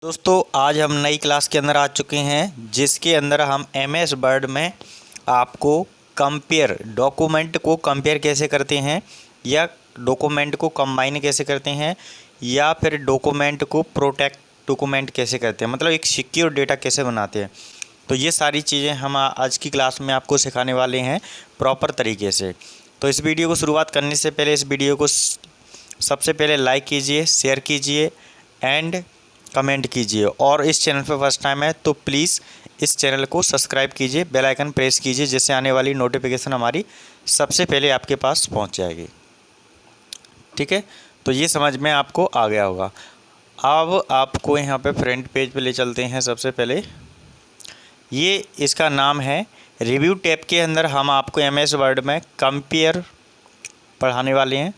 दोस्तों आज हम नई क्लास के अंदर आ चुके हैं जिसके अंदर हम एमएस वर्ड में आपको कंपेयर डॉक्यूमेंट को कंपेयर कैसे करते हैं या डॉक्यूमेंट को कंबाइन कैसे करते हैं या फिर डॉक्यूमेंट को प्रोटेक्ट डॉक्यूमेंट कैसे करते हैं, मतलब एक सिक्योर डेटा कैसे बनाते हैं। तो ये सारी चीज़ें हम आज की क्लास में आपको सिखाने वाले हैं प्रॉपर तरीके से। तो इस वीडियो को शुरुआत करने से पहले इस वीडियो को सबसे पहले लाइक कीजिए, शेयर कीजिए एंड कमेंट कीजिए, और इस चैनल पर फर्स्ट टाइम है तो प्लीज़ इस चैनल को सब्सक्राइब कीजिए, बेल आइकन प्रेस कीजिए, जिससे आने वाली नोटिफिकेशन हमारी सबसे पहले आपके पास पहुंच जाएगी। ठीक है, तो ये समझ में आपको आ गया होगा। अब आपको यहाँ पे फ्रंट पेज पे ले चलते हैं। सबसे पहले ये इसका नाम है रिव्यू टैब के अंदर हम आपको एमएस वर्ड में कंपेयर पढ़ाने वाले हैं,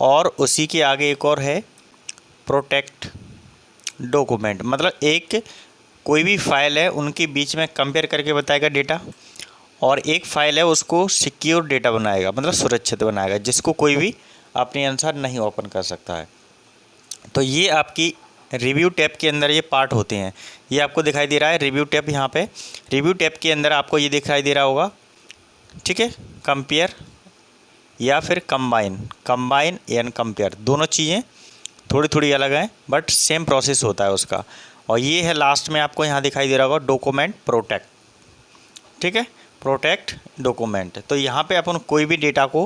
और उसी के आगे एक और है प्रोटेक्ट डॉक्यूमेंट, मतलब एक कोई भी फाइल है उनके बीच में कंपेयर करके बताएगा डेटा, और एक फ़ाइल है उसको सिक्योर डेटा बनाएगा, मतलब सुरक्षित बनाएगा, जिसको कोई भी अपने अनुसार नहीं ओपन कर सकता है। तो ये आपकी रिव्यू टैब के अंदर ये पार्ट होते हैं। ये आपको दिखाई दे रहा है रिव्यू टैब, यहाँ पे रिव्यू टैब के अंदर आपको ये दिखाई दे रहा होगा। ठीक है, कंपेयर या फिर कंबाइन एंड कंपेयर, दोनों चीज़ें थोड़ी थोड़ी अलग हैं बट सेम प्रोसेस होता है उसका। और ये है लास्ट में आपको यहाँ दिखाई दे रहा होगा डॉक्यूमेंट प्रोटेक्ट। ठीक है, प्रोटेक्ट डॉक्यूमेंट। तो यहाँ पे अपन कोई भी डेटा को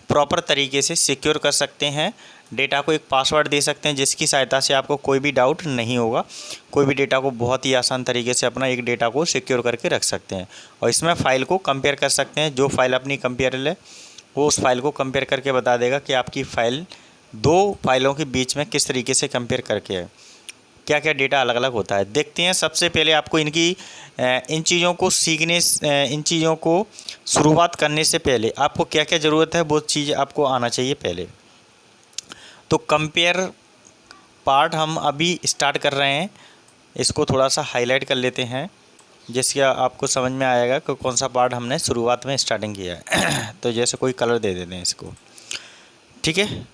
प्रॉपर तरीके से सिक्योर कर सकते हैं, डेटा को एक पासवर्ड दे सकते हैं जिसकी सहायता से आपको कोई भी डाउट नहीं होगा। कोई भी डेटा को बहुत ही आसान तरीके से अपना एक डेटा को सिक्योर करके रख सकते हैं, और इसमें फ़ाइल को कंपेयर कर सकते हैं। जो फाइल अपनी कंपेयरेबल है वो उस फाइल को कंपेयर करके बता देगा कि आपकी फ़ाइल दो फाइलों के बीच में किस तरीके से कंपेयर करके है, क्या क्या डेटा अलग अलग होता है। देखते हैं। सबसे पहले आपको इन चीज़ों को सीखने, इन चीज़ों को शुरुआत करने से पहले आपको क्या क्या ज़रूरत है वो चीज़ आपको आना चाहिए पहले। तो कंपेयर पार्ट हम अभी स्टार्ट कर रहे हैं, इसको थोड़ा सा हाईलाइट कर लेते हैं जिससे आपको समझ में आएगा कि कौन सा पार्ट हमने शुरुआत में स्टार्टिंग किया है। तो जैसे कोई कलर दे देते हैं इसको। ठीक है,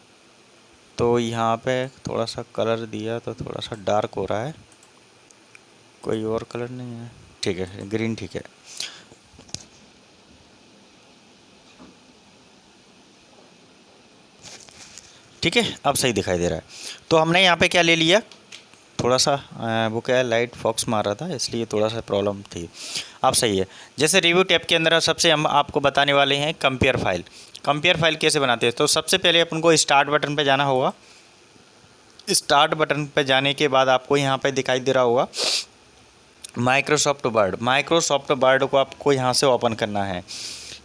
तो यहाँ पे थोड़ा सा कलर दिया तो थोड़ा सा डार्क हो रहा है, कोई और कलर नहीं है। ठीक है, ग्रीन ठीक है। ठीक है, अब सही दिखाई दे रहा है। तो हमने यहाँ पे क्या ले लिया, थोड़ा सा वो क्या है, लाइट फॉक्स मार रहा था इसलिए थोड़ा सा प्रॉब्लम थी। अब सही है। जैसे रिव्यू टैब के अंदर सबसे हम आपको बताने वाले हैं कंपेयर फाइल। कंपेयर फाइल कैसे बनाते हैं, तो सबसे पहले अपन को स्टार्ट बटन पे जाना होगा। स्टार्ट बटन पे जाने के बाद आपको यहाँ पे दिखाई दे रहा होगा माइक्रोसॉफ्ट वर्ड। माइक्रोसॉफ्ट वर्ड को आपको यहाँ से ओपन करना है।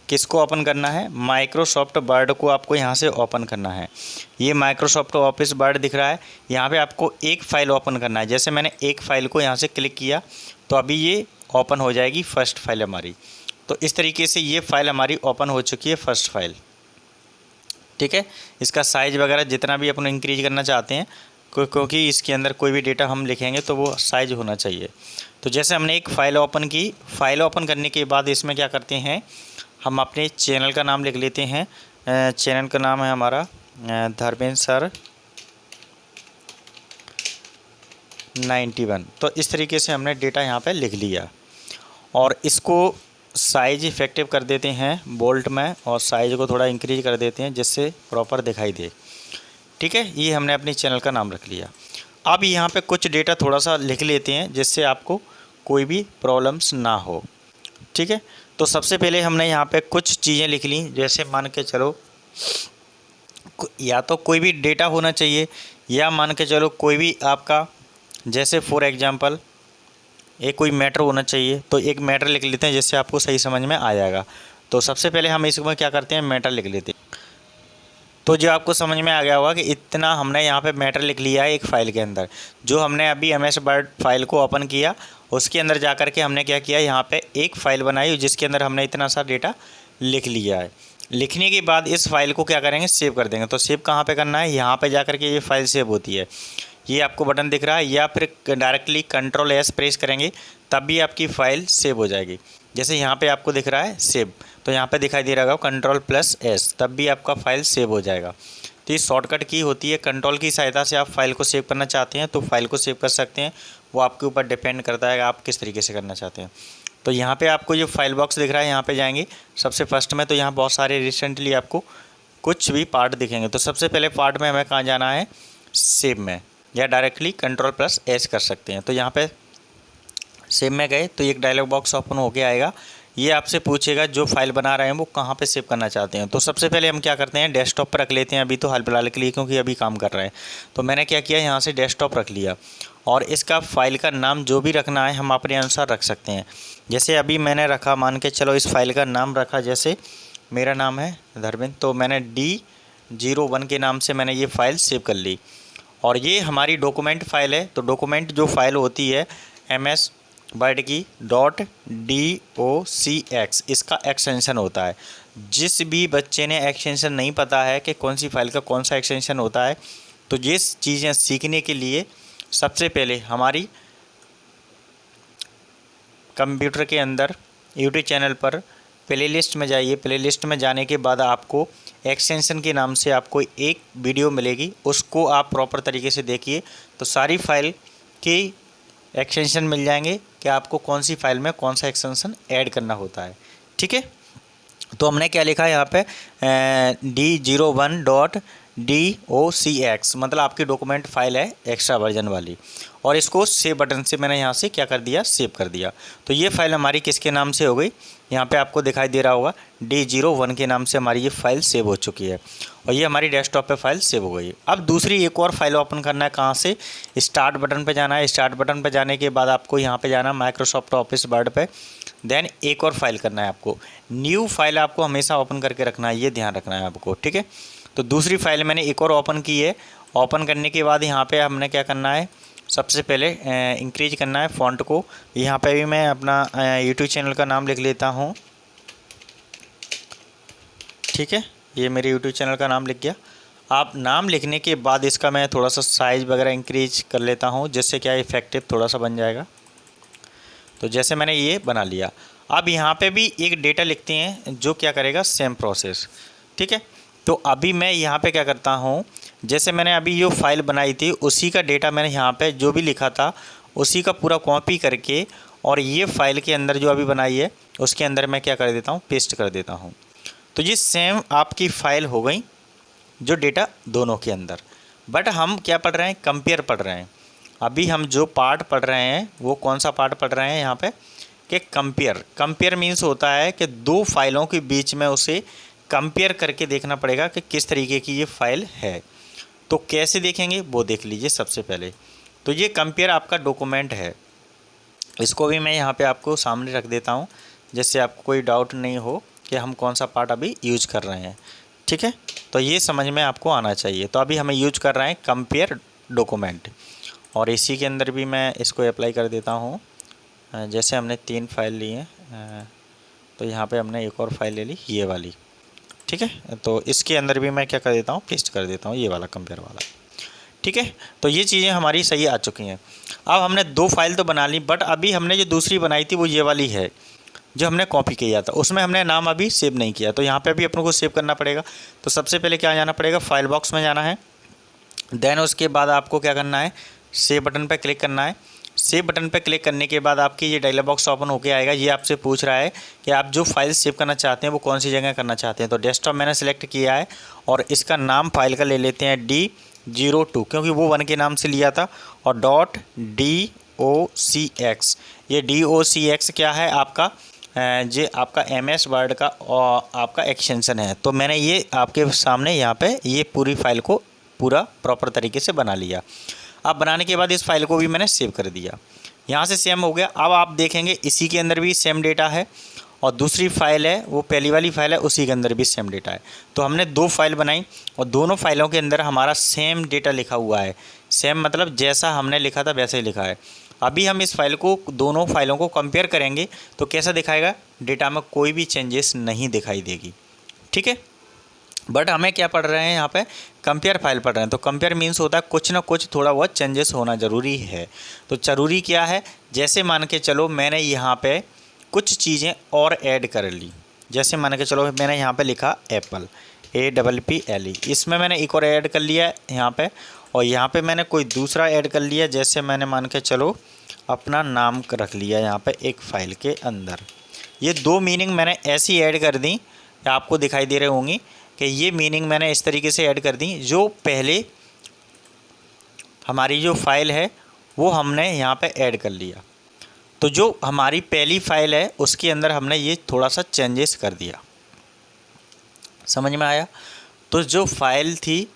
किसको ओपन करना है, माइक्रोसॉफ्ट वर्ड को आपको यहाँ से ओपन करना है। ये माइक्रोसॉफ्ट ऑफिस वर्ड दिख रहा है, यहाँ पे आपको एक फ़ाइल ओपन करना है। जैसे मैंने एक फ़ाइल को यहाँ से क्लिक किया तो अभी ये ओपन हो जाएगी फर्स्ट फाइल हमारी। तो इस तरीके से ये फ़ाइल हमारी ओपन हो चुकी है, फर्स्ट फाइल। ठीक है, इसका साइज़ वगैरह जितना भी अपन इंक्रीज करना चाहते हैं, क्योंकि इसके अंदर कोई भी डेटा हम लिखेंगे तो वो साइज होना चाहिए। तो जैसे हमने एक फ़ाइल ओपन की, फ़ाइल ओपन करने के बाद इसमें क्या करते हैं, हम अपने चैनल का नाम लिख लेते हैं। चैनल का नाम है हमारा धर्मेंद्र सर 91। तो इस तरीके से हमने डेटा यहाँ पे लिख लिया, और इसको साइज इफेक्टिव कर देते हैं बोल्ट में, और साइज़ को थोड़ा इंक्रीज कर देते हैं जिससे प्रॉपर दिखाई दे। ठीक है, ये हमने अपने चैनल का नाम रख लिया। अब यहाँ पे कुछ डेटा थोड़ा सा लिख लेते हैं जिससे आपको कोई भी प्रॉब्लम्स ना हो। ठीक है, तो सबसे पहले हमने यहाँ पे कुछ चीज़ें लिख ली। जैसे मान के चलो या तो कोई भी डेटा होना चाहिए, या मान के चलो कोई भी आपका, जैसे फॉर एग्जांपल एक कोई मैटर होना चाहिए। तो एक मैटर लिख लेते हैं जिससे आपको सही समझ में आ जाएगा। तो सबसे पहले हम इसमें क्या करते हैं, मैटर लिख लेते हैं। तो जो आपको समझ में आ गया होगा कि इतना हमने यहाँ पे मैटर लिख लिया है एक फ़ाइल के अंदर। जो हमने अभी एमएस वर्ड फाइल को ओपन किया उसके अंदर जा कर के हमने क्या किया, यहाँ पे एक फ़ाइल बनाई जिसके अंदर हमने इतना सा डेटा लिख लिया है। लिखने के बाद इस फाइल को क्या करेंगे, सेव कर देंगे। तो सेव कहाँ पे करना है, यहाँ पे जा कर के ये फाइल सेव होती है। ये आपको बटन दिख रहा है, या फिर डायरेक्टली Ctrl+S प्रेस करेंगे तब भी आपकी फ़ाइल सेव हो जाएगी। जैसे यहाँ पे आपको दिख रहा है सेव, तो यहाँ पे दिखाई दे रहा होगा Ctrl+S, तब भी आपका फ़ाइल सेव हो जाएगा। तो ये शॉर्टकट की होती है, कंट्रोल की सहायता से आप फाइल को सेव करना चाहते हैं तो फाइल को सेव कर सकते हैं। वो आपके ऊपर डिपेंड करता है आप किस तरीके से करना चाहते हैं। तो यहाँ पे आपको ये फाइल बॉक्स दिख रहा है, यहाँ पे जाएंगे सबसे फर्स्ट में, तो यहाँ बहुत सारे रिसेंटली आपको कुछ भी पार्ट दिखेंगे। तो सबसे पहले पार्ट में हमें कहाँ जाना है, सेव में, या डायरेक्टली Ctrl+S कर सकते हैं। तो यहाँ पे सेव में गए तो एक डायलॉग बॉक्स ओपन होके आएगा। ये आपसे पूछेगा जो फाइल बना रहे हैं वो कहाँ पे सेव करना चाहते हैं। तो सबसे पहले हम क्या करते हैं, डेस्कटॉप पर रख लेते हैं अभी तो हाल फिलहाल के लिए, क्योंकि अभी काम कर रहे हैं। तो मैंने क्या किया, यहाँ से डेस्कटॉप रख लिया और इसका फाइल का नाम जो भी रखना है हम अपने अनुसार रख सकते हैं। जैसे अभी मैंने रखा, मान के चलो इस फाइल का नाम रखा, जैसे मेरा नाम है धर्मेंद्र, तो मैंने D01 के नाम से मैंने ये फ़ाइल सेव कर ली। और ये हमारी डॉक्यूमेंट फ़ाइल है। तो डॉक्यूमेंट जो फाइल होती है MS वर्ड की .docx, इसका एक्सटेंशन होता है। जिस भी बच्चे ने एक्सटेंशन नहीं पता है कि कौन सी फाइल का कौन सा एक्सटेंशन होता है, तो ये चीज़ें सीखने के लिए सबसे पहले हमारी कंप्यूटर के अंदर यूट्यूब चैनल पर प्लेलिस्ट में जाइए। प्लेलिस्ट में जाने के बाद आपको एक्सटेंशन के नाम से आपको एक वीडियो मिलेगी, उसको आप प्रॉपर तरीके से देखिए तो सारी फाइल की एक्सटेंशन मिल जाएंगे कि आपको कौन सी फाइल में कौन सा एक्सटेंशन ऐड करना होता है। ठीक है, तो हमने क्या लिखा है यहाँ पे D01.docx, मतलब आपकी डॉक्यूमेंट फाइल है एक्स्ट्रा वर्जन वाली, और इसको सेव बटन से मैंने यहाँ से क्या कर दिया, सेव कर दिया। तो ये फाइल हमारी किसके नाम से हो गई, यहाँ पे आपको दिखाई दे रहा होगा D01 के नाम से हमारी ये फाइल सेव हो चुकी है और ये हमारी डेस्कटॉप पे फाइल सेव हो गई। अब दूसरी एक और फाइल ओपन करना है, कहाँ से, स्टार्ट बटन पे जाना है। स्टार्ट बटन पे जाने के बाद आपको यहाँ पे जाना माइक्रोसॉफ्ट ऑफिस वर्ड पे, देन एक और फाइल करना है आपको, न्यू फाइल आपको हमेशा ओपन करके रखना है, ये ध्यान रखना है आपको। ठीक है, तो दूसरी फाइल मैंने एक और ओपन की है। ओपन करने के बाद यहाँ पे हमने क्या करना है, सबसे पहले इंक्रीज करना है फ़ॉन्ट को। यहाँ पे भी मैं अपना यूट्यूब चैनल का नाम लिख लेता हूँ। ठीक है, ये मेरे यूट्यूब चैनल का नाम लिख गया। आप नाम लिखने के बाद इसका मैं थोड़ा सा साइज़ वगैरह इंक्रीज कर लेता हूँ, जिससे क्या इफेक्टिव थोड़ा सा बन जाएगा। तो जैसे मैंने ये बना लिया, अब यहाँ पे भी एक डेटा लिखते हैं जो क्या करेगा, सेम प्रोसेस। ठीक है, तो अभी मैं यहाँ पे क्या करता हूँ, जैसे मैंने अभी जो फाइल बनाई थी उसी का डेटा मैंने यहाँ पे जो भी लिखा था उसी का पूरा कॉपी करके और ये फाइल के अंदर जो अभी बनाई है उसके अंदर मैं क्या कर देता हूँ, पेस्ट कर देता हूँ। तो ये सेम आपकी फ़ाइल हो गई जो डेटा दोनों के अंदर। बट हम क्या पढ़ रहे हैं, कंपेयर पढ़ रहे हैं। अभी हम जो पार्ट पढ़ रहे हैं वो कौन सा पार्ट पढ़ रहे हैं यहाँ पे, कि कंपेयर। कंपेयर मीन्स होता है कि दो फाइलों के बीच में उसे कंपेयर करके देखना पड़ेगा कि किस तरीके की ये फ़ाइल है। तो कैसे देखेंगे वो देख लीजिए सबसे पहले। तो ये कंपेयर आपका डॉक्यूमेंट है, इसको भी मैं यहाँ पे आपको सामने रख देता हूँ जिससे आपको कोई डाउट नहीं हो कि हम कौन सा पार्ट अभी यूज कर रहे हैं। ठीक है, तो ये समझ में आपको आना चाहिए। तो अभी हमें यूज कर रहे हैं कंपेयर डॉक्यूमेंट, और इसी के अंदर भी मैं इसको अप्लाई कर देता हूँ। जैसे हमने 3 फाइल ली हैं, तो यहाँ पे हमने एक और फाइल ले ली, ये वाली। ठीक है, तो इसके अंदर भी मैं क्या कर देता हूँ, पेस्ट कर देता हूँ ये वाला कंपेयर वाला। ठीक है, तो ये चीज़ें हमारी सही आ चुकी हैं। अब हमने 2 फाइल तो बना ली, बट अभी हमने जो दूसरी बनाई थी वो ये वाली है जो हमने कॉपी किया था, उसमें हमने नाम अभी सेव नहीं किया। तो यहाँ पे अभी अपने को सेव करना पड़ेगा। तो सबसे पहले क्या जाना पड़ेगा, फाइल बॉक्स में जाना है। देन उसके बाद आपको क्या करना है, सेव बटन पर क्लिक करना है। सेव बटन पर क्लिक करने के बाद आपकी ये डायलॉग बॉक्स ओपन होके आएगा। ये आपसे पूछ रहा है कि आप जो फाइल सेव करना चाहते हैं वो कौन सी जगह करना चाहते हैं। तो डेस्कटॉप मैंने सेलेक्ट किया है और इसका नाम फाइल का ले लेते हैं D02, क्योंकि वो 1 के नाम से लिया था, और .docx। ये docx क्या है आपका, ये आपका MS वर्ड का आपका एक्सटेंशन है। तो मैंने ये आपके सामने यहाँ पे ये पूरी फाइल को पूरा प्रॉपर तरीके से बना लिया। अब बनाने के बाद इस फाइल को भी मैंने सेव कर दिया, यहाँ से सेम हो गया। अब आप देखेंगे इसी के अंदर भी सेम डेटा है, और दूसरी फाइल है वो पहली वाली फाइल है, उसी के अंदर भी सेम डेटा है। तो हमने 2 फाइल बनाई और दोनों फाइलों के अंदर हमारा सेम डेटा लिखा हुआ है। सेम मतलब जैसा हमने लिखा था वैसे ही लिखा है। अभी हम इस फाइल को, दोनों फाइलों को कंपेयर करेंगे तो कैसा दिखाएगा, डेटा में कोई भी चेंजेस नहीं दिखाई देगी। ठीक है, बट हमें क्या पढ़ रहे हैं यहाँ पे, कंपेयर फाइल पढ़ रहे हैं। तो कंपेयर मीन्स होता है कुछ ना कुछ थोड़ा बहुत चेंजेस होना ज़रूरी है। तो ज़रूरी क्या है, जैसे मान के चलो मैंने यहाँ पे कुछ चीज़ें और ऐड कर ली। जैसे मान के चलो मैंने यहाँ पे लिखा एप्पल, APPLE। इसमें मैंने एक और ऐड कर लिया है यहाँ पे, और यहाँ पे मैंने कोई दूसरा ऐड कर लिया, जैसे मैंने मान के चलो अपना नाम रख लिया यहाँ पे एक फ़ाइल के अंदर। ये दो मीनिंग मैंने ऐसी ऐड कर दी, आपको दिखाई दे रहे होंगी कि ये मीनिंग मैंने इस तरीके से ऐड कर दी। जो पहले हमारी जो फ़ाइल है वो हमने यहाँ पे ऐड कर लिया, तो जो हमारी पहली फ़ाइल है उसके अंदर हमने ये थोड़ा सा चेंजेस कर दिया। समझ में आया? तो जो फाइल थी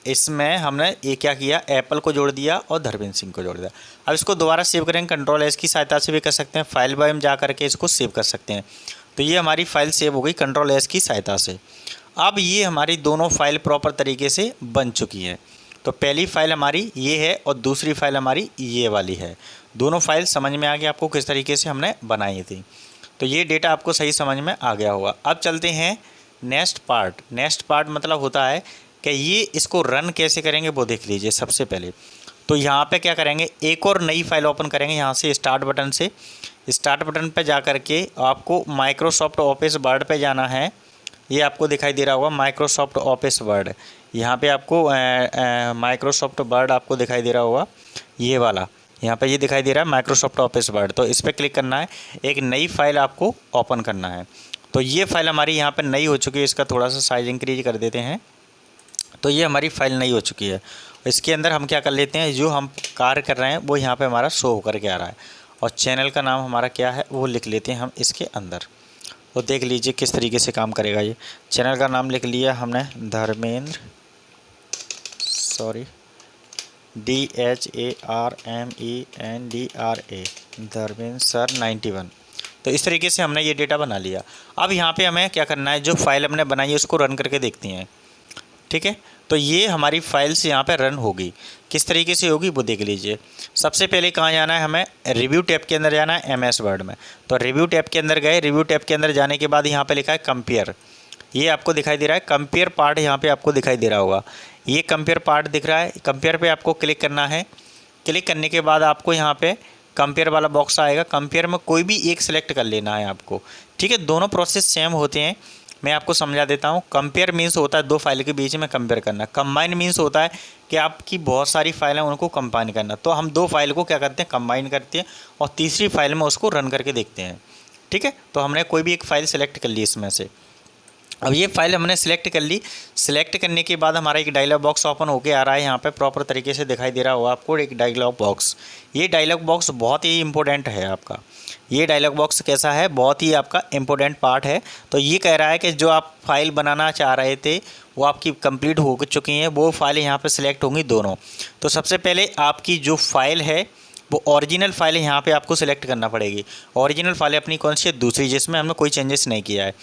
इसमें हमने ये क्या किया, एप्पल को जोड़ दिया और धर्मेंद्र सिंह को जोड़ दिया। अब इसको दोबारा सेव करेंगे, Ctrl+S की सहायता से भी कर सकते हैं, फाइल बाय में जा करके इसको सेव कर सकते हैं। तो ये हमारी फ़ाइल सेव हो गई Ctrl+S की सहायता से। अब ये हमारी दोनों फाइल प्रॉपर तरीके से बन चुकी हैं। तो पहली फ़ाइल हमारी ये है और दूसरी फ़ाइल हमारी ये वाली है। दोनों फाइल समझ में आ गया आपको किस तरीके से हमने बनाई थी। तो ये डेटा आपको सही समझ में आ गया होगा। अब चलते हैं नेक्स्ट पार्ट। नेक्स्ट पार्ट मतलब होता है कि ये इसको रन कैसे करेंगे वो देख लीजिए। सबसे पहले तो यहाँ पे क्या करेंगे, एक और नई फाइल ओपन करेंगे। यहाँ से स्टार्ट बटन से, स्टार्ट बटन पे जा कर के आपको माइक्रोसॉफ्ट ऑफिस वर्ड पे जाना है। ये आपको दिखाई दे रहा होगा माइक्रोसॉफ्ट ऑफिस वर्ड। यहाँ पे आपको माइक्रोसॉफ्ट वर्ड आपको दिखाई दे रहा होगा, ये वाला यहाँ पे ये दिखाई दे रहा है माइक्रोसॉफ्ट ऑफिस वर्ड। तो इस पर क्लिक करना है, एक नई फाइल आपको ओपन करना है। तो ये फाइल हमारी यहाँ पे नई हो चुकी है। इसका थोड़ा सा साइज इंक्रीज कर देते हैं। तो ये हमारी फाइल नई हो चुकी है। इसके अंदर हम क्या कर लेते हैं, जो हम कार्य कर रहे हैं वो यहाँ पे हमारा शो होकर के आ रहा है, और चैनल का नाम हमारा क्या है वो लिख लेते हैं हम इसके अंदर। तो देख लीजिए किस तरीके से काम करेगा। ये चैनल का नाम लिख लिया हमने, धर्मेंद्र धर्मेंद्र सर 91। तो इस तरीके से हमने ये डेटा बना लिया। अब यहाँ पे हमें क्या करना है, जो फाइल हमने बनाई है उसको रन करके देखते हैं। ठीक है, तो ये हमारी फाइल्स यहाँ पे रन होगी। किस तरीके से होगी वो देख लीजिए। सबसे पहले कहाँ जाना है, हमें रिव्यू टैब के अंदर जाना है MS वर्ड में। तो रिव्यू टैब के अंदर गए। रिव्यू टैब के अंदर जाने के बाद यहाँ पे लिखा है कंपेयर। ये आपको दिखाई दे रहा है कंपेयर पार्ट, यहाँ पे आपको दिखाई दे रहा होगा। ये कंपेयर पार्ट दिख रहा है। कंपेयर पे आपको क्लिक करना है। क्लिक करने के बाद आपको यहाँ पे कंपेयर वाला बॉक्स आएगा। कंपेयर में कोई भी एक सिलेक्ट कर लेना है आपको। ठीक है, दोनों प्रोसेस सेम होते हैं। मैं आपको समझा देता हूँ। कंपेयर मीन्स होता है दो फाइल के बीच में कंपेयर करना। कंबाइन मीन्स होता है कि आपकी बहुत सारी फाइल हैं उनको कंबाइन करना। तो हम दो फाइल को क्या करते हैं, कंबाइन करते हैं और तीसरी फाइल में उसको रन करके देखते हैं। ठीक है, तो हमने कोई भी एक फ़ाइल सेलेक्ट कर ली इसमें से। अब ये फाइल हमने सेलेक्ट कर ली। सेलेक्ट करने के बाद हमारा एक डायलॉग बॉक्स ओपन होके आ रहा है। यहाँ पे प्रॉपर तरीके से दिखाई दे रहा होगा आपको एक डायलॉग बॉक्स। ये डायलॉग बॉक्स बहुत ही इंपॉर्टेंट है आपका। ये डायलॉग बॉक्स कैसा है, बहुत ही आपका इंपॉर्टेंट पार्ट है। तो ये कह रहा है कि जो आप फाइल बनाना चाह रहे थे वो आपकी कंप्लीट हो चुकी हैं, वो फाइलें यहाँ पे सिलेक्ट होंगी दोनों। तो सबसे पहले आपकी जो फाइल है वो ओरिजिनल फाइल यहाँ पे आपको सिलेक्ट करना पड़ेगी। ओरिजिनल फाइल अपनी कौन सी है, दूसरी, जिसमें हमने कोई चेंजेस नहीं किया है।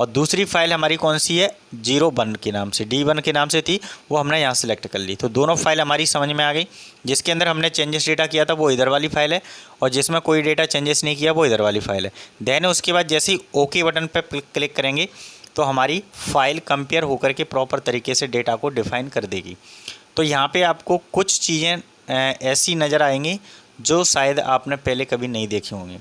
और दूसरी फाइल हमारी कौन सी है, 01 के नाम से, D1 के नाम से थी, वो हमने यहाँ सेलेक्ट कर ली। तो दोनों फाइल हमारी समझ में आ गई। जिसके अंदर हमने चेंजेस डेटा किया था वो इधर वाली फाइल है, और जिसमें कोई डेटा चेंजेस नहीं किया वो इधर वाली फाइल है। देन उसके बाद जैसे ही ओके बटन पर क्लिक करेंगे तो हमारी फ़ाइल कंपेयर होकर के प्रॉपर तरीके से डेटा को डिफ़ाइन कर देगी। तो यहाँ पर आपको कुछ चीज़ें ऐसी नज़र आएंगी जो शायद आपने पहले कभी नहीं देखी होंगी।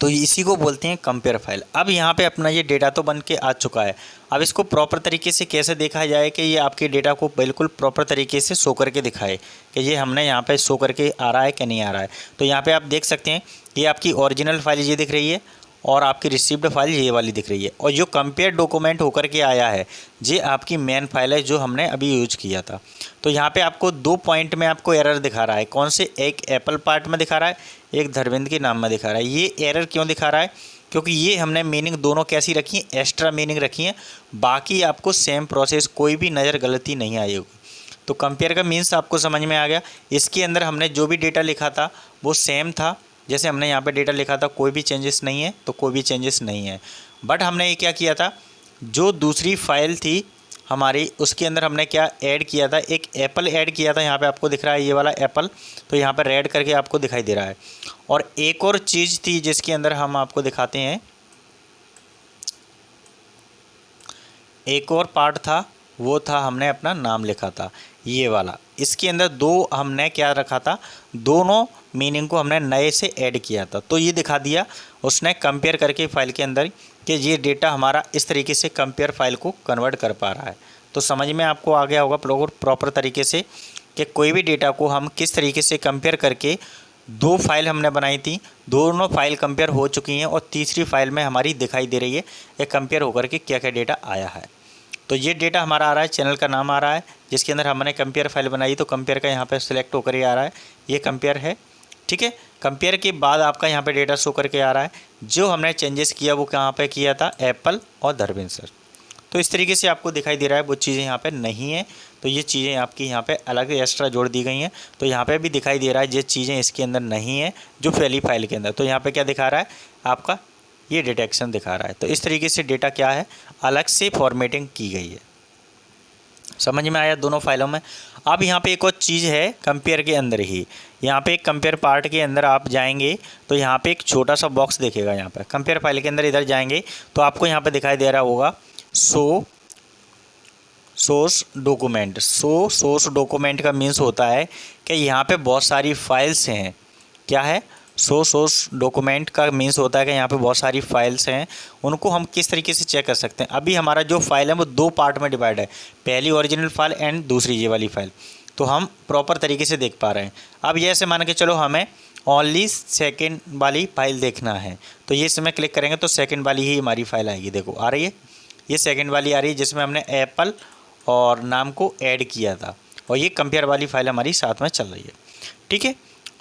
तो इसी को बोलते हैं कंपेयर फाइल। अब यहाँ पे अपना ये डेटा तो बन के आ चुका है। अब इसको प्रॉपर तरीके से कैसे देखा जाए कि ये आपके डेटा को बिल्कुल प्रॉपर तरीके से शो करके दिखाए कि ये हमने यहाँ पे शो करके आ रहा है कि नहीं आ रहा है। तो यहाँ पे आप देख सकते हैं ये आपकी ओरिजिनल फाइल ये दिख रही है और आपकी रिसीव्ड फाइल ये वाली दिख रही है, और जो कंपेयर डॉक्यूमेंट होकर के आया है ये आपकी मेन फाइल है जो हमने अभी यूज किया था। तो यहाँ पे आपको 2 पॉइंट में आपको एरर दिखा रहा है। कौन से, एक एप्पल पार्ट में दिखा रहा है, एक धर्मेंद्र के नाम में दिखा रहा है। ये एरर क्यों दिखा रहा है, क्योंकि ये हमने मीनिंग दोनों कैसी रखी है, एक्स्ट्रा मीनिंग रखी है। बाकी आपको सेम प्रोसेस, कोई भी नज़र गलती नहीं आई होगी। तो कंपेयर का मीन्स आपको समझ में आ गया। इसके अंदर हमने जो भी डेटा लिखा था वो सेम था। जैसे हमने यहाँ पे डेटा लिखा था कोई भी चेंजेस नहीं है, तो कोई भी चेंजेस नहीं है। बट हमने ये क्या किया था, जो दूसरी फाइल थी हमारी उसके अंदर हमने क्या ऐड किया था, एक एप्पल ऐड किया था। यहाँ पे आपको दिख रहा है ये वाला एप्पल, तो यहाँ पर रेड करके आपको दिखाई दे रहा है। और एक और चीज़ थी जिसके अंदर हम आपको दिखाते हैं, एक और पार्ट था, वो था हमने अपना नाम लिखा था ये वाला। इसके अंदर दो हमने क्या रखा था, दोनों मीनिंग को हमने नए से ऐड किया था। तो ये दिखा दिया उसने कंपेयर करके फाइल के अंदर कि ये डेटा हमारा इस तरीके से कंपेयर फाइल को कन्वर्ट कर पा रहा है। तो समझ में आपको आ गया होगा प्रॉपर तरीके से कि कोई भी डेटा को हम किस तरीके से कंपेयर करके, दो फाइल हमने बनाई थी, दोनों फाइल कंपेयर हो चुकी हैं और तीसरी फाइल में हमारी दिखाई दे रही है ये कंपेयर होकर के क्या क्या डेटा आया है। तो ये डेटा हमारा आ रहा है, चैनल का नाम आ रहा है जिसके अंदर हमने कंपेयर फाइल बनाई, तो कंपेयर का यहाँ पे सिलेक्ट होकर ये आ रहा है, ये कंपेयर है। ठीक है, कंपेयर के बाद आपका यहाँ पे डेटा शो करके आ रहा है। जो हमने चेंजेस किया वो कहाँ पे किया था, एप्पल और धर्मेंद्र सर। तो इस तरीके से आपको दिखाई दे रहा है, वो चीज़ें यहाँ पे नहीं है, तो ये चीज़ें आपकी यहाँ पे अलग एक्स्ट्रा जोड़ दी गई हैं। तो यहाँ पे भी दिखाई दे रहा है ये चीज़ें इसके अंदर नहीं है जो पहली फाइल के अंदर। तो यहाँ पे क्या दिखा रहा है आपका, ये डिटेक्शन दिखा रहा है। तो इस तरीके से डेटा क्या है, अलग से फॉर्मेटिंग की गई है। समझ में आया दोनों फाइलों में। अब यहाँ पे एक और चीज़ है कंपेयर के अंदर ही, यहाँ पे एक कंपेयर पार्ट के अंदर आप जाएंगे तो यहाँ पे एक छोटा सा बॉक्स दिखेगा। यहाँ पे कंपेयर फाइल के अंदर इधर जाएंगे तो आपको यहाँ पे दिखाई दे रहा होगा सोर्स डॉक्यूमेंट। सोर्स डॉक्यूमेंट का मीन्स होता है कि यहाँ पे बहुत सारी फाइल्स हैं। क्या है, सोर्स डॉक्यूमेंट का मीन्स होता है कि यहाँ पे बहुत सारी फाइल्स हैं, उनको हम किस तरीके से चेक कर सकते हैं। अभी हमारा जो फाइल है वो दो पार्ट में डिवाइड है, पहली ओरिजिनल फाइल एंड दूसरी ये वाली फाइल, तो हम प्रॉपर तरीके से देख पा रहे हैं। अब ये ऐसे मान के चलो हमें ओनली सेकेंड वाली फाइल देखना है, तो ये इसमें क्लिक करेंगे तो सेकेंड वाली ही हमारी फाइल आएगी। देखो आ रही है, ये सेकेंड वाली आ रही है जिसमें हमने एप्पल और नाम को ऐड किया था, और ये कंपेयर वाली फाइल हमारी साथ में चल रही है। ठीक है,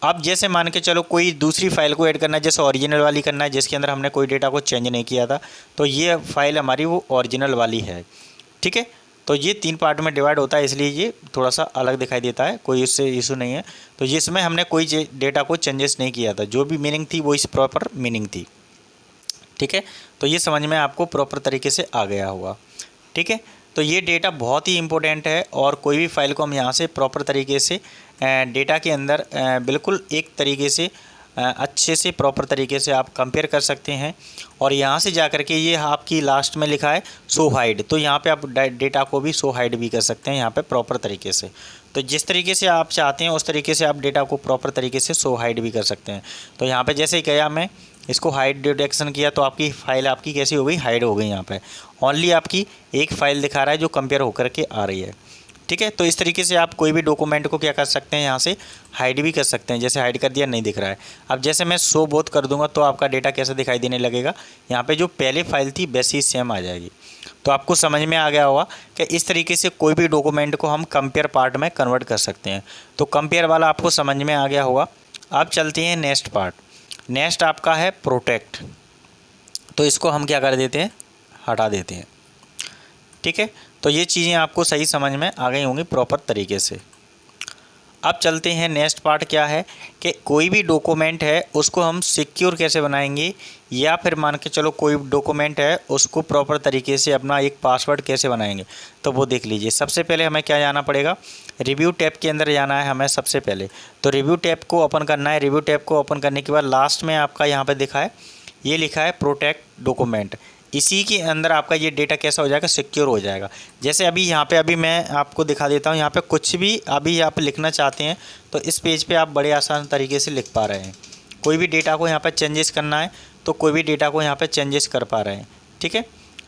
अब जैसे मान के चलो कोई दूसरी फाइल को ऐड करना है, जैसे ओरिजिनल वाली करना है जिसके अंदर हमने कोई डेटा को चेंज नहीं किया था, तो ये फाइल हमारी वो ओरिजिनल वाली है। ठीक है, तो ये तीन पार्ट में डिवाइड होता है, इसलिए ये थोड़ा सा अलग दिखाई देता है, कोई इससे इशू नहीं है। तो जिसमें हमने कोई डेटा को चेंजेस नहीं किया था, जो भी मीनिंग थी वो इस प्रॉपर मीनिंग थी। ठीक है, तो ये समझ में आपको प्रॉपर तरीके से आ गया होगा। ठीक है, तो ये डेटा बहुत ही इंपॉर्टेंट है, और कोई भी फाइल को हम यहाँ से प्रॉपर तरीके से डेटा के अंदर बिल्कुल एक तरीके से अच्छे से प्रॉपर तरीके से आप कंपेयर कर सकते हैं। और यहाँ से जा कर के ये आपकी लास्ट में लिखा है शो हाइड, तो यहाँ पे आप डेटा को भी शो हाइड भी कर सकते हैं यहाँ पे प्रॉपर तरीके से। तो जिस तरीके से आप चाहते हैं उस तरीके से आप डेटा को प्रॉपर तरीके से शो हाइड भी कर सकते हैं। तो यहाँ पे जैसे ही किया मैं इसको हाइड डिटेक्शन किया तो आपकी फ़ाइल आपकी कैसी हो गई, हाइड हो गई। यहाँ पे ओनली आपकी एक फ़ाइल दिखा रहा है जो कंपेयर होकर के आ रही है। ठीक है, तो इस तरीके से आप कोई भी डॉक्यूमेंट को क्या कर सकते हैं, यहाँ से हाइड भी कर सकते हैं। जैसे हाइड कर दिया, नहीं दिख रहा है। अब जैसे मैं शो बोथ कर दूंगा तो आपका डेटा कैसा दिखाई देने लगेगा, यहाँ पे जो पहले फाइल थी वैसी सेम आ जाएगी। तो आपको समझ में आ गया होगा कि इस तरीके से कोई भी डॉक्यूमेंट को हम कंपेयर पार्ट में कन्वर्ट कर सकते हैं। तो कंपेयर वाला आपको समझ में आ गया होगा। अब चलते हैं नेक्स्ट पार्ट। नेक्स्ट आपका है प्रोटेक्ट। तो इसको हम क्या कर देते हैं, हटा देते हैं। ठीक है, तो ये चीज़ें आपको सही समझ में आ गई होंगी प्रॉपर तरीके से। अब चलते हैं नेक्स्ट पार्ट क्या है कि कोई भी डॉक्यूमेंट है उसको हम सिक्योर कैसे बनाएंगे, या फिर मान के चलो कोई डॉक्यूमेंट है उसको प्रॉपर तरीके से अपना एक पासवर्ड कैसे बनाएंगे। तो वो देख लीजिए। सबसे पहले हमें क्या जाना पड़ेगा, रिव्यू टैब के अंदर जाना है हमें सबसे पहले। तो रिव्यू टैब को ओपन करना है। रिव्यू टैब को ओपन करने के बाद लास्ट में आपका यहाँ पर दिखा है, ये लिखा है प्रोटेक्ट डॉक्यूमेंट। इसी के अंदर आपका ये डेटा कैसा हो जाएगा, सिक्योर हो जाएगा। जैसे अभी यहाँ पे अभी मैं आपको दिखा देता हूँ। यहाँ पे कुछ भी अभी आप लिखना चाहते हैं तो इस पेज पे आप बड़े आसान तरीके से लिख पा रहे हैं। कोई भी डेटा को यहाँ पे चेंजेस करना है तो कोई भी डेटा को यहाँ पे चेंजेस कर पा रहे हैं। ठीक है,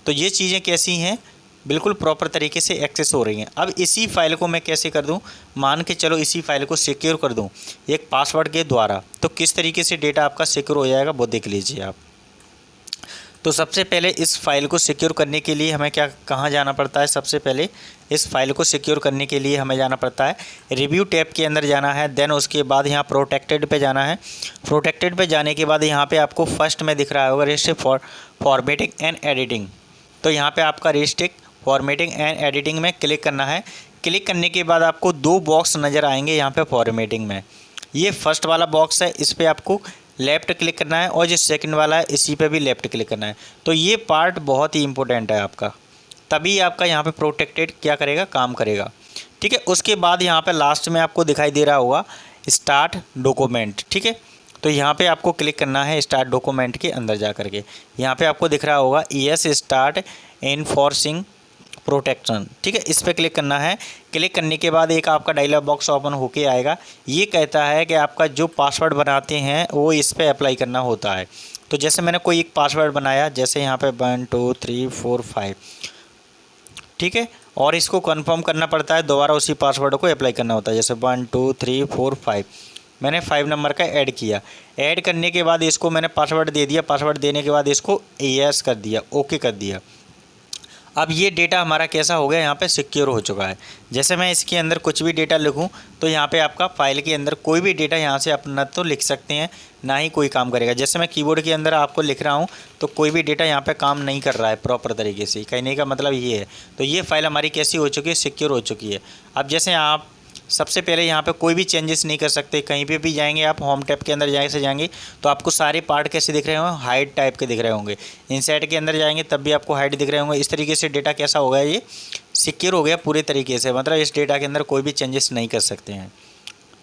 तो ये चीज़ें कैसी हैं, बिल्कुल प्रॉपर तरीके से एक्सेस हो रही हैं। अब इसी फाइल को मैं कैसे कर दूँ, मान के चलो इसी फाइल को सिक्योर कर दूँ एक पासवर्ड के द्वारा, तो किस तरीके से डेटा आपका सिक्योर हो जाएगा वो देख लीजिए आप। तो सबसे पहले इस फाइल को सिक्योर करने के लिए हमें क्या कहाँ जाना पड़ता है, सबसे पहले इस फाइल को सिक्योर करने के लिए हमें जाना पड़ता है रिव्यू टैब के अंदर जाना है। देन उसके बाद यहाँ प्रोटेक्टेड पे जाना है। प्रोटेक्टेड पे जाने के बाद यहाँ पे आपको फर्स्ट में दिख रहा होगा रिस्ट्रिक्ट फॉर्मेटिंग एंड एडिटिंग। तो यहाँ पे आपका रिस्ट्रिक्ट फॉर्मेटिंग एंड एडिटिंग में क्लिक करना है। क्लिक करने के बाद आपको दो बॉक्स नज़र आएंगे यहाँ पे फॉर्मेटिंग में। ये फर्स्ट वाला बॉक्स है, इस पर आपको लेफ़्ट क्लिक करना है, और जो सेकंड वाला है इसी पे भी लेफ़्ट क्लिक करना है। तो ये पार्ट बहुत ही इंपॉर्टेंट है आपका, तभी आपका यहाँ पे प्रोटेक्टेड क्या करेगा, काम करेगा। ठीक है, उसके बाद यहाँ पे लास्ट में आपको दिखाई दे रहा होगा स्टार्ट डॉक्यूमेंट। ठीक है, तो यहाँ पे आपको क्लिक करना है स्टार्ट डॉक्यूमेंट के अंदर जा करके। यहाँ पे आपको दिख रहा होगा यस स्टार्ट इनफोर्सिंग प्रोटेक्शन। ठीक है, इस पर क्लिक करना है। क्लिक करने के बाद एक आपका डायलॉग बॉक्स ओपन होके आएगा। ये कहता है कि आपका जो पासवर्ड बनाते हैं वो इस पर अप्लाई करना होता है। तो जैसे मैंने कोई एक पासवर्ड बनाया, जैसे यहाँ पे 1 2 3 4 5, ठीक है, और इसको कंफर्म करना पड़ता है, दोबारा उसी पासवर्ड को अप्लाई करना होता है। जैसे 1 2 3 4 5 मैंने 5 नंबर का ऐड किया, ऐड करने के बाद इसको मैंने पासवर्ड दे दिया, पासवर्ड देने के बाद इसको यस कर दिया, ओके कर दिया। अब ये डेटा हमारा कैसा हो गया, यहाँ पे सिक्योर हो चुका है। जैसे मैं इसके अंदर कुछ भी डेटा लिखूँ तो यहाँ पे आपका फाइल के अंदर कोई भी डेटा यहाँ से अपना तो लिख सकते हैं, ना ही कोई काम करेगा। जैसे मैं कीबोर्ड के अंदर आपको लिख रहा हूँ तो कोई भी डेटा यहाँ पे काम नहीं कर रहा है प्रॉपर तरीके से, कहने का मतलब ये है। तो ये फाइल हमारी कैसी हो चुकी है, सिक्योर हो चुकी है। अब जैसे आप सबसे पहले यहाँ पे कोई भी चेंजेस नहीं कर सकते, कहीं पे भी जाएंगे आप होम टैब के अंदर जैसे जाएंगे तो आपको सारे पार्ट कैसे दिख रहे होंगे, हाइड टाइप के दिख रहे होंगे। इनसाइड के अंदर जाएंगे तब भी आपको हाइड दिख रहे होंगे। इस तरीके से डेटा कैसा हो गया, ये सिक्योर हो गया पूरे तरीके से, मतलब इस डेटा के अंदर कोई भी चेंजेस नहीं कर सकते हैं,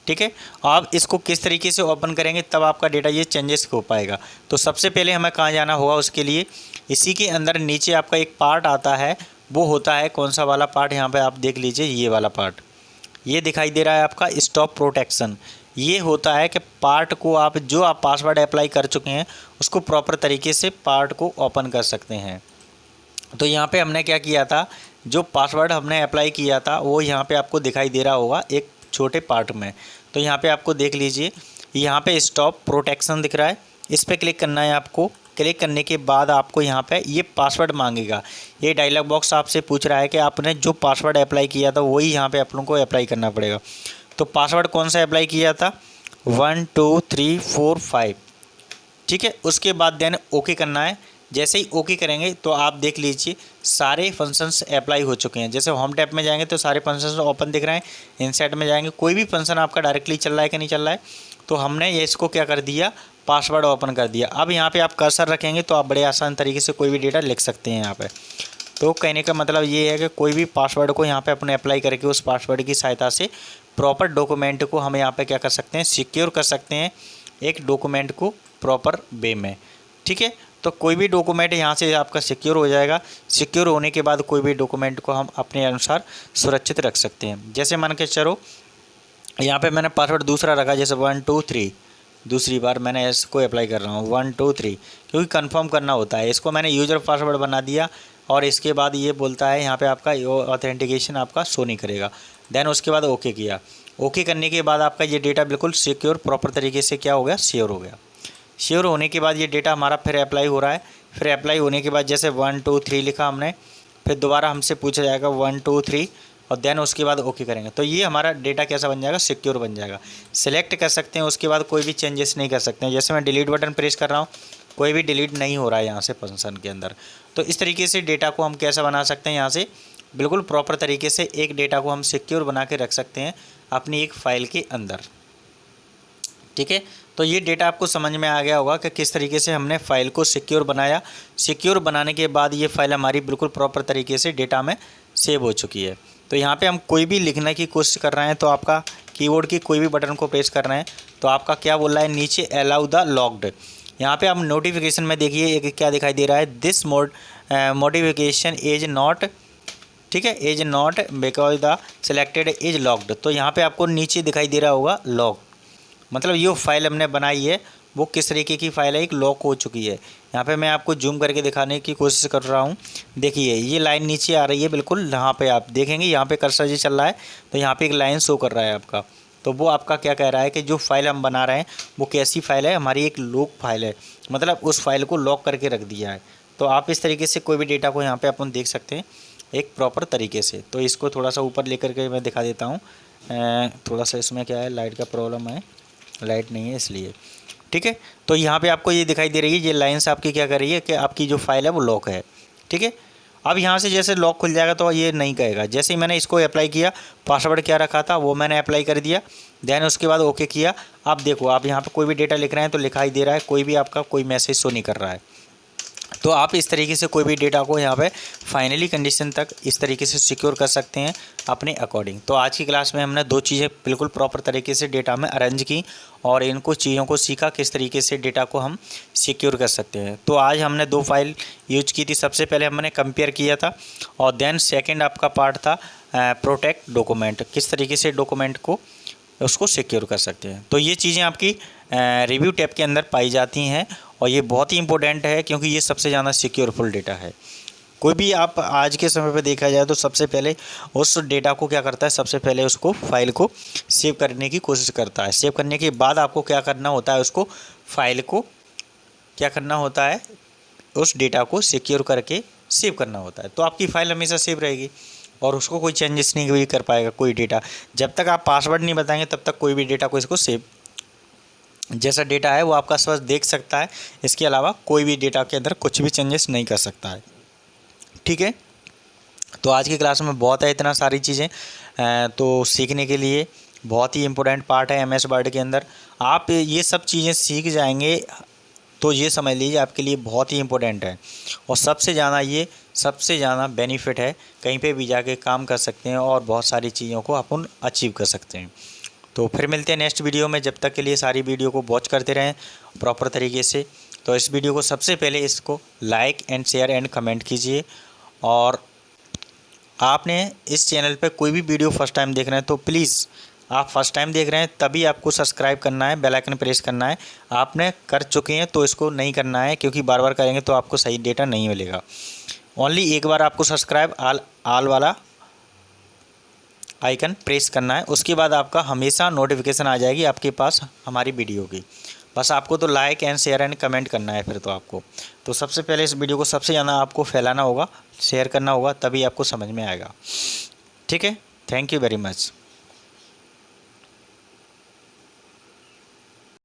ठीक है। आप इसको किस तरीके से ओपन करेंगे तब आपका डेटा ये चेंजेस हो पाएगा। तो सबसे पहले हमें कहाँ जाना होगा, उसके लिए इसी के अंदर नीचे आपका एक पार्ट आता है, वो होता है कौन सा वाला पार्ट, यहाँ पे आप देख लीजिए ये वाला पार्ट, ये दिखाई दे रहा है आपका स्टॉप प्रोटेक्शन। ये होता है कि पार्ट को आप जो आप पासवर्ड अप्लाई कर चुके हैं उसको प्रॉपर तरीके से पार्ट को ओपन कर सकते हैं। तो यहाँ पे हमने क्या किया था, जो पासवर्ड हमने अप्लाई किया था वो यहाँ पे आपको दिखाई दे रहा होगा एक छोटे पार्ट में। तो यहाँ पे आपको देख लीजिए, यहाँ पे स्टॉप प्रोटेक्शन दिख रहा है, इस पर क्लिक करना है आपको। क्लिक करने के बाद आपको यहाँ पे ये पासवर्ड मांगेगा। ये डायलॉग बॉक्स आपसे पूछ रहा है कि आपने जो पासवर्ड अप्लाई किया था वही यहाँ पे आप लोगों को अप्लाई करना पड़ेगा। तो पासवर्ड कौन सा अप्लाई किया था, 1 2 3 4 5, ठीक है। उसके बाद देन ओके करना है। जैसे ही ओके करेंगे तो आप देख लीजिए सारे फंक्शंस अप्लाई हो चुके हैं। जैसे होम टैब में जाएंगे तो सारे फंक्शंस ओपन दिख रहे हैं, इनसाइड में जाएंगे कोई भी फंक्शन आपका डायरेक्टली चल रहा है कि नहीं चल रहा है। तो हमने ये इसको क्या कर दिया, पासवर्ड ओपन कर दिया। अब यहाँ पे आप कर्सर रखेंगे तो आप बड़े आसान तरीके से कोई भी डेटा लिख सकते हैं यहाँ पे। तो कहने का मतलब ये है कि कोई भी पासवर्ड को यहाँ पे अपने अप्लाई करके उस पासवर्ड की सहायता से प्रॉपर डॉक्यूमेंट को हम यहाँ पे क्या कर सकते हैं, सिक्योर कर सकते हैं एक डॉक्यूमेंट को प्रॉपर वे में, ठीक है। तो कोई भी डॉक्यूमेंट यहाँ से आपका सिक्योर हो जाएगा। सिक्योर होने के बाद कोई भी डॉक्यूमेंट को हम अपने अनुसार सुरक्षित रख सकते हैं। जैसे मान के चलो यहाँ पे मैंने पासवर्ड दूसरा रखा, जैसे 1 2 3, दूसरी बार मैंने इसको अप्लाई कर रहा हूँ 1 2 3, क्योंकि कंफर्म करना होता है। इसको मैंने यूज़र पासवर्ड बना दिया और इसके बाद ये बोलता है यहाँ पे आपका ऑथेंटिकेशन आपका शो नहीं करेगा। देन उसके बाद ओके किया। ओके करने के बाद आपका ये डेटा बिल्कुल सिक्योर प्रॉपर तरीके से क्या हो गया, श्योर हो गया। श्योर होने के बाद ये डेटा हमारा फिर अप्लाई हो रहा है। फिर अप्लाई होने के बाद जैसे 1 2 3 लिखा हमने, फिर दोबारा हमसे पूछा जाएगा 1 2 3 और देन उसके बाद ओके करेंगे। तो ये हमारा डेटा कैसा बन जाएगा, सिक्योर बन जाएगा। सिलेक्ट कर सकते हैं, उसके बाद कोई भी चेंजेस नहीं कर सकते हैं। जैसे मैं डिलीट बटन प्रेस कर रहा हूँ, कोई भी डिलीट नहीं हो रहा है यहाँ से फंक्शन के अंदर। तो इस तरीके से डेटा को हम कैसा बना सकते हैं, यहाँ से बिल्कुल प्रॉपर तरीके से एक डेटा को हम सिक्योर बना के रख सकते हैं अपनी एक फ़ाइल के अंदर, ठीक है। तो ये डेटा आपको समझ में आ गया होगा कि किस तरीके से हमने फ़ाइल को सिक्योर बनाया। सिक्योर बनाने के बाद ये फ़ाइल हमारी बिल्कुल प्रॉपर तरीके से डेटा में सेव हो चुकी है। तो यहाँ पे हम कोई भी लिखने की कोशिश कर रहे हैं तो आपका कीबोर्ड की कोई भी बटन को प्रेस कर रहे हैं तो आपका क्या बोल रहा है, नीचे अलाउ द लॉक्ड। यहाँ पे आप नोटिफिकेशन में देखिए एक क्या दिखाई दे रहा है, दिस मॉडिफिकेशन इज नॉट, ठीक है, is not because the selected is locked. तो यहाँ पे आपको नीचे दिखाई दे रहा होगा लॉक, मतलब ये फाइल हमने बनाई है वो किस तरीके की फ़ाइल है, एक लॉक हो चुकी है। यहाँ पे मैं आपको जूम करके दिखाने की कोशिश कर रहा हूँ। देखिए ये लाइन नीचे आ रही है बिल्कुल, यहाँ पे आप देखेंगे यहाँ पे कर्सर जी चल रहा है तो यहाँ पे एक लाइन शो कर रहा है आपका। तो वो आपका क्या कह रहा है कि जो फाइल हम बना रहे हैं वो कैसी फ़ाइल है, हमारी एक लॉक फाइल है, मतलब उस फाइल को लॉक करके रख दिया है। तो आप इस तरीके से कोई भी डेटा को यहाँ पर अपन देख सकते हैं एक प्रॉपर तरीके से। तो इसको थोड़ा सा ऊपर लेकर के मैं दिखा देता हूँ। थोड़ा सा इसमें क्या है, लाइट का प्रॉब्लम है, लाइट नहीं है इसलिए, ठीक है। तो यहाँ पे आपको ये दिखाई दे रही है, ये लाइन्स आपकी क्या कर रही है कि आपकी जो फाइल है वो लॉक है, ठीक है। अब यहाँ से जैसे लॉक खुल जाएगा तो ये नहीं कहेगा। जैसे ही मैंने इसको अप्लाई किया, पासवर्ड क्या रखा था वो मैंने अप्लाई कर दिया, देन उसके बाद ओके किया। अब देखो आप यहाँ पे कोई भी डेटा लिख रहे हैं तो लिखाई दे रहा है, कोई भी आपका कोई मैसेज शो नहीं कर रहा है। तो आप इस तरीके से कोई भी डेटा को यहाँ पे फाइनली कंडीशन तक इस तरीके से सिक्योर कर सकते हैं अपने अकॉर्डिंग। तो आज की क्लास में हमने दो चीज़ें बिल्कुल प्रॉपर तरीके से डेटा में अरेंज की और इनको चीज़ों को सीखा किस तरीके से डेटा को हम सिक्योर कर सकते हैं। तो आज हमने दो फाइल यूज की थी। सबसे पहले हमने कंपेयर किया था और देन सेकेंड आपका पार्ट था प्रोटेक्ट डॉक्यूमेंट, किस तरीके से डॉक्यूमेंट को उसको सिक्योर कर सकते हैं। तो ये चीज़ें आपकी रिव्यू टैब के अंदर पाई जाती हैं और ये बहुत ही इंपॉर्टेंट है क्योंकि ये सबसे ज़्यादा सिक्योरफुल डेटा है। कोई भी आप आज के समय पे देखा जाए तो सबसे पहले उस डेटा को क्या करता है, सबसे पहले उसको फाइल को सेव करने की कोशिश करता है। सेव करने के बाद आपको क्या करना होता है, उसको फाइल को क्या करना होता है, उस डेटा को सिक्योर करके सेव करना होता है। तो आपकी फ़ाइल हमेशा सेव रहेगी और उसको कोई चेंजेस नहीं भी कर पाएगा कोई डेटा। जब तक आप पासवर्ड नहीं बताएंगे तब तक कोई भी डेटा को इसको सेव जैसा डेटा है वो आपका बस देख सकता है। इसके अलावा कोई भी डेटा के अंदर कुछ भी चेंजेस नहीं कर सकता है। ठीक है, तो आज की क्लास में बहुत है इतना सारी चीज़ें तो सीखने के लिए बहुत ही इम्पोर्टेंट पार्ट है एमएस वर्ड के अंदर। आप ये सब चीज़ें सीख जाएंगे तो ये समझ लीजिए आपके लिए बहुत ही इम्पोर्टेंट है और सबसे ज़्यादा बेनिफिट है। कहीं पे भी जाके काम कर सकते हैं और बहुत सारी चीज़ों को अपन अचीव कर सकते हैं। तो फिर मिलते हैं नेक्स्ट वीडियो में। जब तक के लिए सारी वीडियो को वॉच करते रहें प्रॉपर तरीके से। तो इस वीडियो को सबसे पहले इसको like and share and comment कीजिए। और आपने इस चैनल पे कोई भी वीडियो फर्स्ट टाइम देख रहे हैं तो प्लीज़, आप फर्स्ट टाइम देख रहे हैं तभी आपको सब्सक्राइब करना है, बेल आइकन प्रेस करना है। आपने कर चुके हैं तो इसको नहीं करना है क्योंकि बार बार करेंगे तो आपको सही डेटा नहीं मिलेगा। ओनली एक बार आपको सब्सक्राइब आल वाला आइकन प्रेस करना है, उसके बाद आपका हमेशा नोटिफिकेशन आ जाएगी आपके पास हमारी वीडियो की। बस आपको तो like and share and comment करना है। फिर तो आपको तो सबसे पहले इस वीडियो को सबसे ज़्यादा आपको फैलाना होगा, शेयर करना होगा, तभी आपको समझ में आएगा। ठीक है, थैंक यू वेरी मच।